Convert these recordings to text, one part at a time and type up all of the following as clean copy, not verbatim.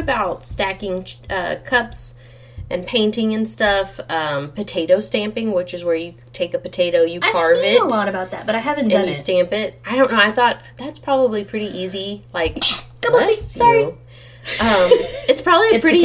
about stacking cups and painting and stuff. Potato stamping, which is where you take a potato, you carve it. I've seen a lot about that, but I haven't done it. And you stamp it. I don't know. I thought that's probably pretty easy. Like, sorry. It's probably a pretty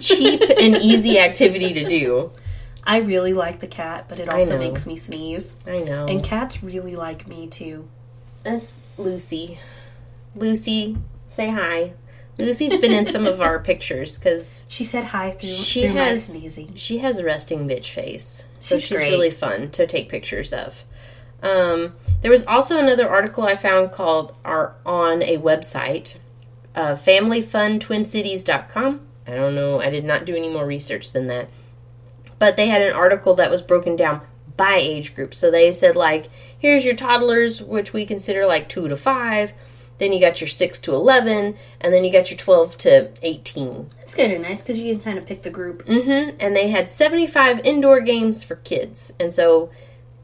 cheap and easy activity to do. I really like the cat, but it also makes me sneeze. I know. And cats really like me, too. That's Lucy. Lucy, say hi. Lucy's been in some of our pictures because she said hi through my sneezing. She has a resting bitch face, so she's great. Really fun to take pictures of. There was also another article I found called on a website, familyfuntwincities.com. I don't know. I did not do any more research than that, but they had an article that was broken down by age group. So they said, like, here's your toddlers, which we consider like 2 to 5. Then you got your 6 to 11, and then you got your 12 to 18. That's good and nice because you can kind of pick the group. Mm-hmm. And they had 75 indoor games for kids. And so,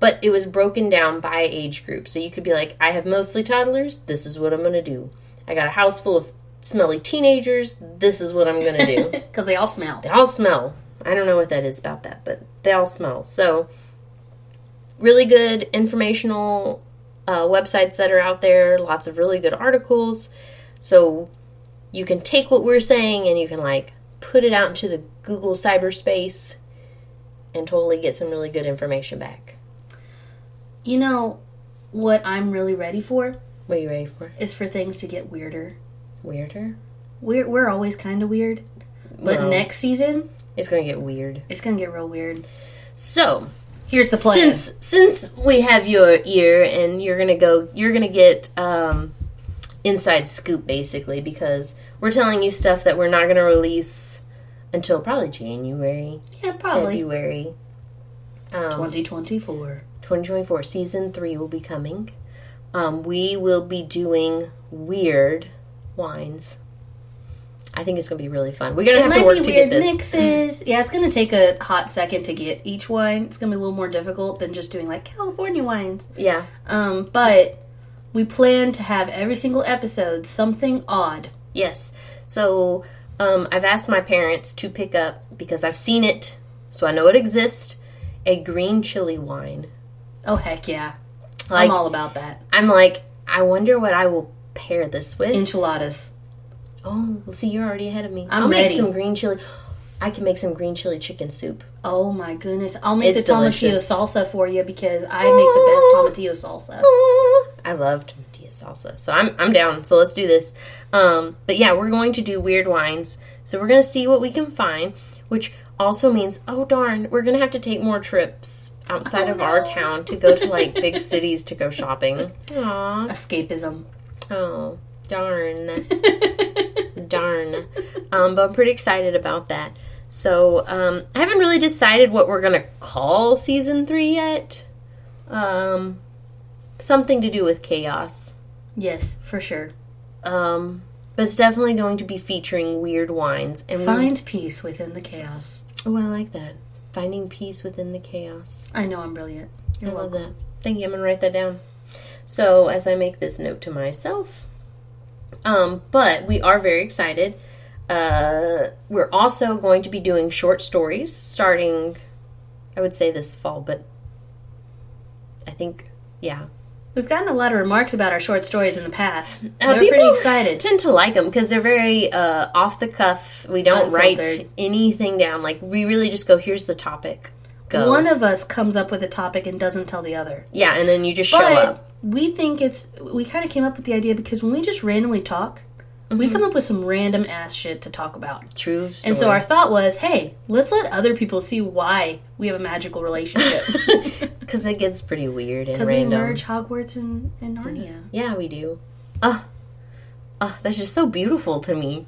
but it was broken down by age group. So you could be like, I have mostly toddlers. This is what I'm going to do. I got a house full of smelly teenagers. This is what I'm going to do. Because they all smell. They all smell. I don't know what that is about that, but they all smell. So, really good informational websites that are out there, lots of really good articles. So you can take what we're saying and you can like put it out into the Google cyberspace and totally get some really good information back. You know what I'm really ready for? What are you ready for? Is for things to get weirder. Weirder? We're always kind of weird. But next season, it's going to get weird. It's going to get real weird. So, here's the plan. Since we have your ear and you're gonna get inside scoop basically because we're telling you stuff that we're not gonna release until probably January. Yeah, probably February. 2024. 2024 season 3 will be coming. We will be doing weird wines. I think it's going to be really fun. We're going to have to work to get this. Mixes. Yeah, it's going to take a hot second to get each wine. It's going to be a little more difficult than just doing like California wines. Yeah. But we plan to have every single episode something odd. Yes. So I've asked my parents to pick up, because I've seen it, so I know it exists, a green chili wine. Oh, heck yeah. I'm all about that. I'm like, I wonder what I will pair this with. Enchiladas. Oh, see, you're already ahead of me. I'll make some green chili. I can make some green chili chicken soup. Oh my goodness. I'll make the tomatillo salsa for you because I make the best tomatillo salsa. I love tomatillo salsa. So I'm down. So let's do this. But yeah, we're going to do weird wines. So we're going to see what we can find, which also means, oh darn, we're going to have to take more trips outside of our town to go to like big cities to go shopping. Aww. Escapism. Oh, darn. Darn. But I'm pretty excited about that. So, I haven't really decided what we're going to call season 3 yet. Something to do with chaos. Yes, for sure. But it's definitely going to be featuring weird wines. And find peace within the chaos. Oh, I like that. Finding peace within the chaos. I know I'm brilliant. I love that. Thank you. I'm going to write that down. So, as I make this note to myself. But we are very excited. We're also going to be doing short stories starting, I would say this fall, but I think, yeah. We've gotten a lot of remarks about our short stories in the past. They're pretty excited. Tend to like them because they're very off the cuff. We don't write anything down. Like, we really just go, here's the topic. Go. One of us comes up with a topic and doesn't tell the other. Yeah, and then you just show up. We think we kind of came up with the idea because when we just randomly talk, we come up with some random ass shit to talk about. True story. And so our thought was, hey, let's let other people see why we have a magical relationship. Because it gets pretty weird and random. Because we merge Hogwarts and Narnia. Yeah, we do. That's just so beautiful to me.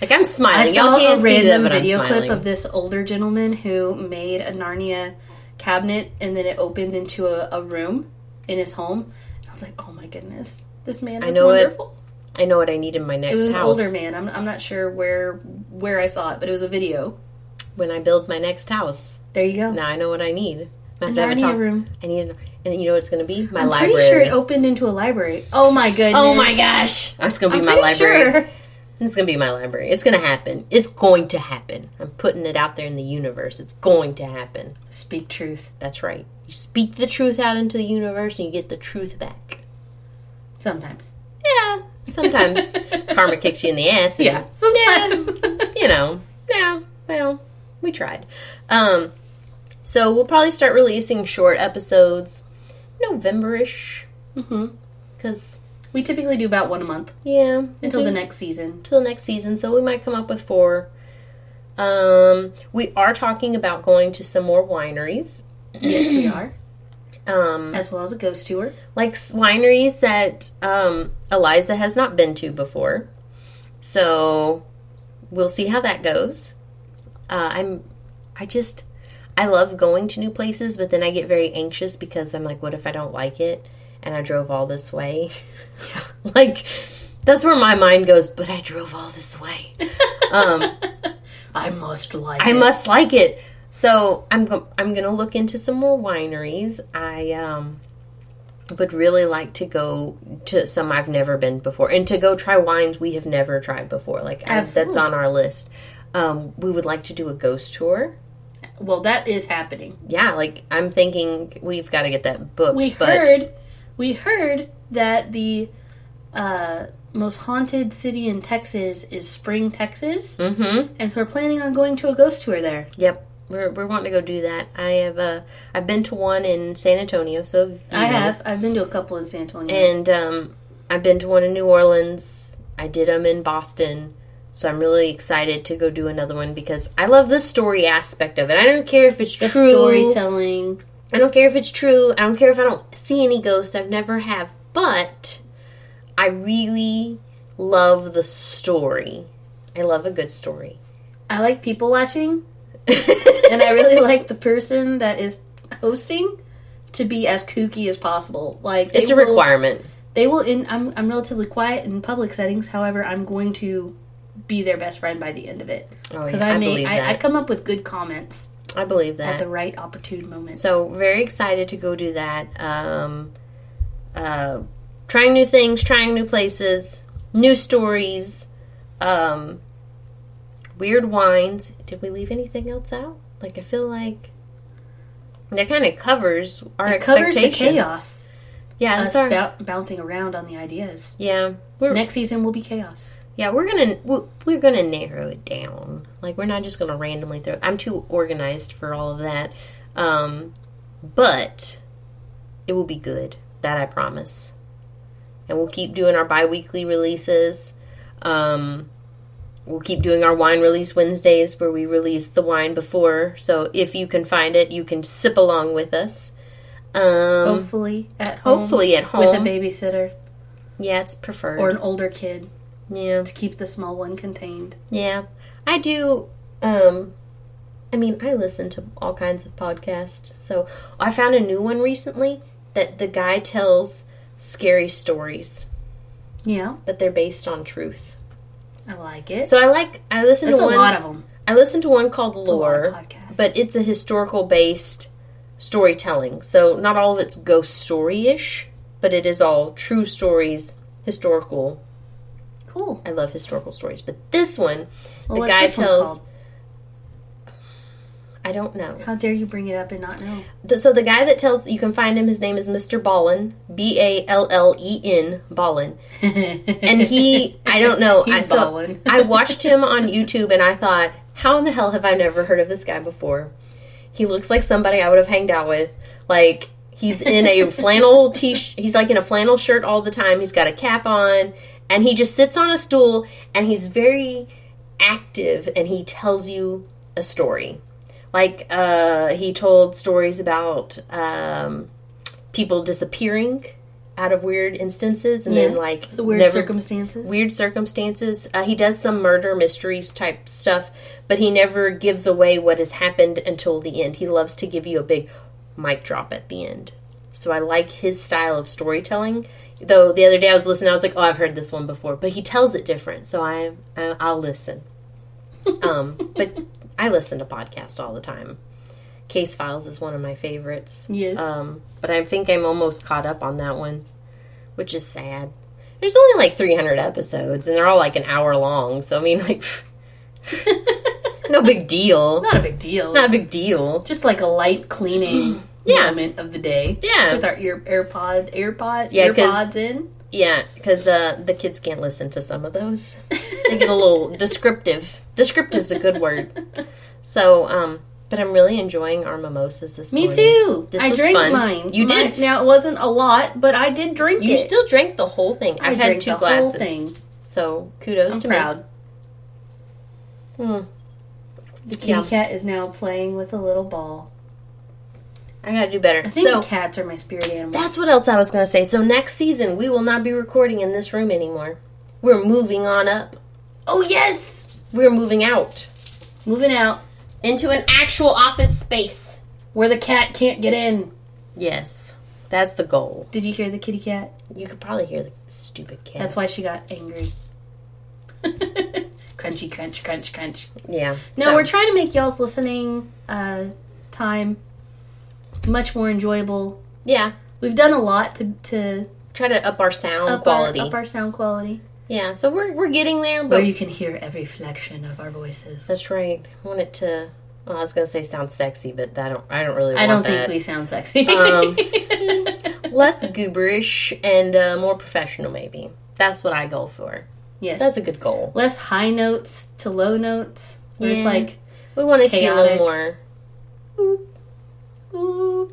Like, I'm smiling. Y'all can't see that, but I'm smiling. I saw a random video clip of this older gentleman who made a Narnia cabinet and then it opened into a room in his home. And I was like, oh my goodness, this man is wonderful. I know what I need in my next house. It was an older man. I'm not sure where I saw it, but it was a video. When I build my next house. There you go. Now I know what I need. A Narnia room. I need, and you know what it's going to be? My library. I'm pretty sure it opened into a library. Oh my goodness. Oh my gosh. It's going to be my library. Sure. It's going to be my library. It's going to happen. It's going to happen. I'm putting it out there in the universe. It's going to happen. Speak truth. That's right. You speak the truth out into the universe and you get the truth back. Sometimes. Yeah. Sometimes karma kicks you in the ass. And, yeah. Sometimes. Yeah. Yeah. Well, we tried. So we'll probably start releasing short episodes November-ish. Because we typically do about one a month. Yeah. Until the next season. Until the next season. So we might come up with 4. We are talking about going to some more wineries. Yes, we are. As well as a ghost tour. Like wineries that Eliza has not been to before. So we'll see how that goes. I love going to new places, but then I get very anxious because I'm like, what if I don't like it? And I drove all this way. Like, that's where my mind goes, but I drove all this way. I must like it. I must like it. So I'm going to look into some more wineries. I would really like to go to some I've never been before. And to go try wines we have never tried before. Like, that's on our list. We would like to do a ghost tour. Well, that is happening. Yeah, like, I'm thinking we've got to get that booked. We heard that the most haunted city in Texas is Spring, Texas. Mm-hmm. And so we're planning on going to a ghost tour there. Yep. We're wanting to go do that. I've been to one in San Antonio, so I've been to a couple in San Antonio. And I've been to one in New Orleans. I did them in Boston. So I'm really excited to go do another one because I love the story aspect of it. I don't care if it's true. Storytelling. I don't care if it's true. I don't care if I don't see any ghosts. I've never have. But I really love the story. I love a good story. I like people watching. And I really like the person that is hosting to be as kooky as possible. Like, it's a requirement. They will. I'm relatively quiet in public settings. However, I'm going to be their best friend by the end of it. Because I come up with good comments. I believe that. At the right opportune moment. So, very excited to go do that. Trying new things, trying new places, new stories, weird wines. Did we leave anything else out? Like, I feel like that kind of covers our expectations. Covers the chaos. Yeah, us bouncing around on the ideas. Yeah. Next season will be chaos. Yeah, we're gonna narrow it down. Like, we're not just gonna randomly throw. I'm too organized for all of that, but it will be good. That I promise. And we'll keep doing our bi-weekly releases. We'll keep doing our wine release Wednesdays where we release the wine before. So if you can find it, you can sip along with us. Hopefully at home. With a babysitter. Yeah, it's preferred. Or an older kid. Yeah. To keep the small one contained. Yeah. I do, I listen to all kinds of podcasts. So I found a new one recently that the guy tells scary stories. Yeah. But they're based on truth. I like it. So I listen to one. It's a lot of them. I listen to one called Lore, but it's a historical based storytelling. So not all of it's ghost story-ish, but it is all true stories, historical. Cool. I love historical stories, but this one, the guy tells. I don't know. How dare you bring it up and not know? So the guy that tells, you can find him, his name is Mr. Ballin, Ballen, Ballin. And I don't know. I watched him on YouTube and I thought, how in the hell have I never heard of this guy before? He looks like somebody I would have hanged out with. Like, he's in a flannel he's like in a flannel shirt all the time. He's got a cap on and he just sits on a stool and he's very active and he tells you a story. Like, he told stories about people disappearing out of weird instances. And then, like... So weird circumstances. Weird circumstances. He does some murder mysteries type stuff, but he never gives away what has happened until the end. He loves to give you a big mic drop at the end. So I like his style of storytelling. Though the other day I was listening, I was like, oh, I've heard this one before. But he tells it different, so I'll listen. But... I listen to podcasts all the time. Case Files is one of my favorites. Yes. But I think I'm almost caught up on that one, which is sad. there's only like 300 episodes, and they're all like an hour long. So, I mean, like, no big deal. Not a big deal. Not a big deal. Just like a light cleaning moment of the day. Yeah. With our earpods in. Yeah, because the kids can't listen to some of those. They get a little descriptive. Descriptive's a good word. So, but I'm really enjoying our mimosas this morning. Me too. This I was drank fun. mine. You did? Now, it wasn't a lot, but I did drink it. You still drank the whole thing. I've had 2 glasses. Whole thing. So, kudos to proud. Me. The kitty cat is now playing with a little ball. I gotta do better. I think cats are my spirit animal. That's what else I was gonna say. So next season, we will not be recording in this room anymore. We're moving on up. Oh, yes! We're moving out. Moving out. Into an actual office space. Where the cat can't get in. Yes. That's the goal. Did you hear the kitty cat? You could probably hear the stupid cat. That's why she got angry. Crunchy, crunch, crunch, crunch. Yeah. No, we're trying to make y'all's listening time much more enjoyable. Yeah. We've done a lot to try to up our sound quality. Up our sound quality. Yeah, so we're getting there. But where you can hear every flexion of our voices. That's right. I want it to... Well, I was going to say sound sexy, but I don't really want that. I don't think we sound sexy. Less gooberish and more professional, maybe. That's what I go for. Yes. That's a good goal. Less high notes to low notes. Where it's like we want it chaotic. To be a little more... Boop, boop,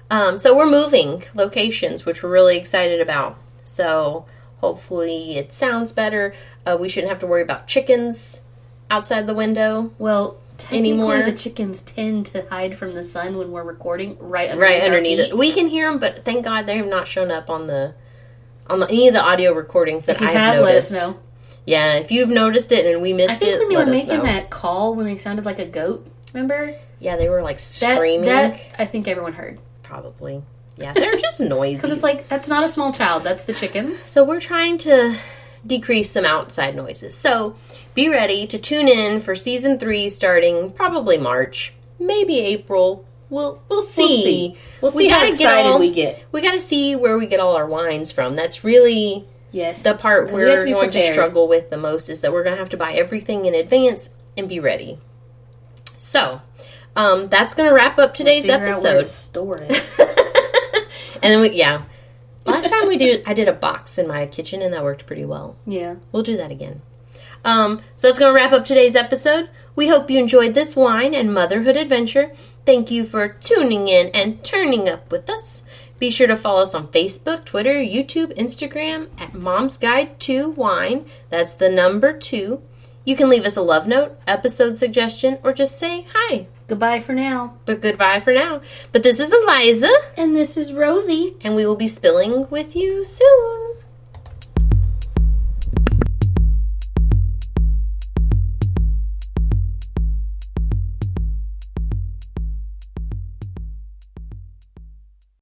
boop. So we're moving locations, which we're really excited about. So hopefully it sounds better. We shouldn't have to worry about chickens outside the window. Well, technically the chickens tend to hide from the sun when we're recording right underneath it. We can hear them, but thank God they have not shown up on any of the audio recordings that I have noticed. Let us know. Yeah, if you've noticed it and we missed it, I think when they were making that call when they sounded like a goat, remember? Yeah, they were like screaming. That I think everyone heard. Probably. Yeah, they're just noisy. Because it's like, that's not a small child, that's the chickens. So we're trying to decrease some outside noises. So be ready to tune in for season 3 starting probably March, maybe April. We'll see. We'll see how excited we get. We got to see where we get all our wines from. That's really the part we're going to struggle with the most, is that we're going to have to buy everything in advance and be ready. So, that's going to wrap up today's episode. Out where to store it. And then last time I did a box in my kitchen, and that worked pretty well. Yeah. We'll do that again. So that's going to wrap up today's episode. We hope you enjoyed this wine and motherhood adventure. Thank you for tuning in and turning up with us. Be sure to follow us on Facebook, Twitter, YouTube, Instagram at Mom's Guide to Wine. That's the number 2. You can leave us a love note, episode suggestion, or just say hi. Goodbye for now. But goodbye for now. But this is Eliza. And this is Rosie. And we will be spilling with you soon.